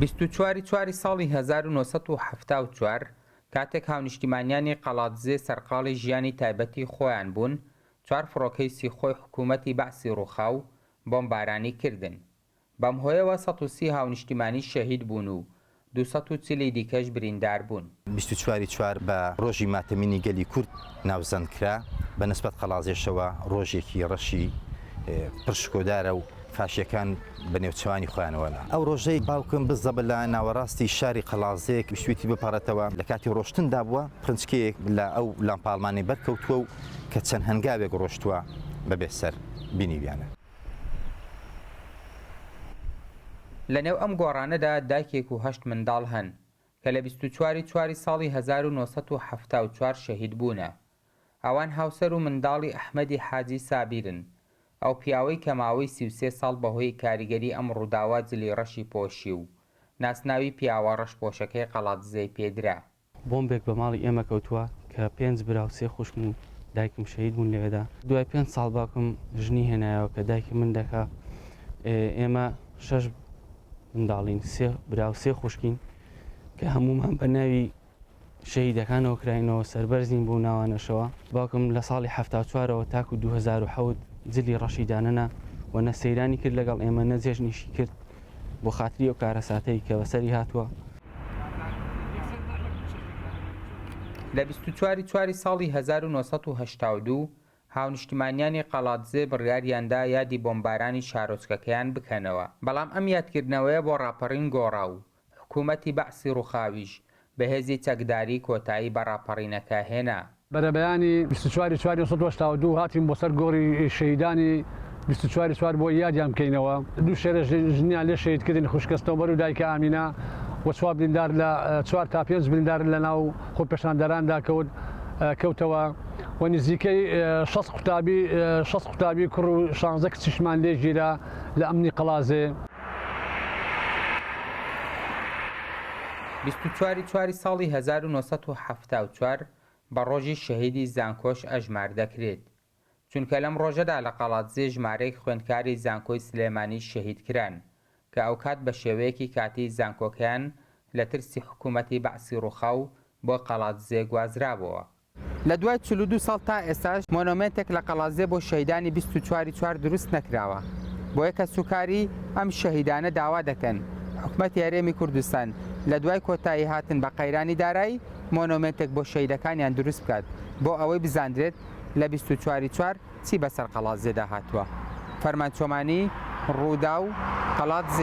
24 ساڵی 1970 کاتێک هاونیشتیمانیانی قەڵاتزێ سەرقاڵی ژیانی تایبەتی خۆیان بوون، 4 فڕۆکەی سیخۆی حکوومەتی بەعسی ڕووخاو بۆمبارانی کردن. بەم هۆیەوە 130 هاونیشتیمانی شەهید بوون و 240 دیکەش بریندار بوون. 24 بە ڕۆژی ماتەمینی گەلی کورد ناوزەندکرا بە نسبەت قەڵازێشەوە ڕۆژێکی ڕەشی پرشکۆدارە و فاشیەکان بە نێوچوانی خۆیانەوەلا. ئەو ڕۆژەی باوکم بزەبە لە ناوەڕاستی شاری قەڵازەیەک شوێتی بپارێتەوە لە کاتی ڕۆشتندا بووە پرنچکەیەک لە ئەو لامپاڵمانی بەرکەوتووە و کە چەند هەنگاوێک ڕۆشتووە بەبێ سەر بینیویانە. لەنێو ئەم گۆڕانەدا دایکێک و 8 منداڵ هەن کە لە 24 ساڵی 1970 شەهید بوونە. ئەوان هاوسەر و منداڵی ئەحمەدی حاجی سابیرن، ئەو پیاوەی کە ماوەی 33 ساڵ بەهۆی کاریگەری ئەم ڕووداوە جلی ڕەشی پۆشی و ناسناوی پیاوە ڕەشپۆشەکەی قەڵاتزێی پێدرا. بۆمبێک بە ماڵی ئێمە کەوتووە کە 5 برا و 3 خوشکم و دایکم شەهید بوون لەوێدا. دوای 5 ساڵ باوکم ژنی هێنایەوە کە دایکی من دەکا. ئێمە 6 منداڵین، 3 برا و 3 خوشکین کە هەمومان بە ناوی شەهیدەکانەوە کراینەوە سەربەرزین بوو ناوانەشەوە. باوکم لە ساڵی 74ەوە تاکو 2007 جلی ڕەشی دانەنا و نە سەیرانی کرد لەگەڵ ئێمە نەجێژنیشی کرد بۆ خاتری ئەو کارەساتەی کە بەسەری هاتووە. لە 24 ساڵی 1982 هاونیشتیمانیانی قەڵاتزێ بڕیاریاندا یادی بۆمبارانی شارۆچکەکەیان بکەنەوە، بەڵام ئەم یادکردنەوەیە بۆ ڕاپەڕین گۆڕا و حکوومەتی بەعسی ڕووخاویش بەهێزی چەکداری کۆتایی بە ڕاپەڕینەکە هێنا. بەرەبەیانی 24 هاتیم بۆ سەر گۆڕی شەهیدانی 24 بۆ یادیان بکەینەوە. دوو شێرە ژنیان لێ شەهیدکردن خوشکەستەوبەر و دایکە ئامینە و 4 بریندار لە 4 تا 5 بریندار لە ناو خۆپێشاندەراندا کەوتەوە و نزیکەی 6 قوتابی کوڕ و 16 کچیشمان لێ ژیرە لە ئەمنی قەڵازێ. 24 ساڵی 1974 بە ڕۆژی شەهیدی زانکۆش ئەژمار دەکرێت، چونکە لەم ڕۆژەدا لە قەڵاتزێ ژمارەی خوێندکاری زانکۆی سلێمانی شەهید کران کە ئەو کات بە شێوەیەکی کاتی زانکۆکەیان لە ترسی حکوومەتی بەعسی ڕووخاو بۆ قەڵاتزێ گوازرابەوە. لە دوای 42 ساڵ تا ئێستاش مۆنۆمنتێک لە قەڵاتزێ بۆ شەهیدانی 24 دروست نەکراوە. بۆ یەکە سوکاری ئەم شەهیدانە داوا دەکەن حکوومەتی هەرێمی کوردستان لە دوای کۆتایی هاتن بە قەیرانی دارایی مۆنۆمنتێک بۆ شەهیدەکانیان دروست بکات بۆ ئەوەی بزاندرێت لە 24 چی بەسەر قەڵاتزێدا هاتووە. فەرمانچۆمانی ڕوودا و قەڵاتزێ.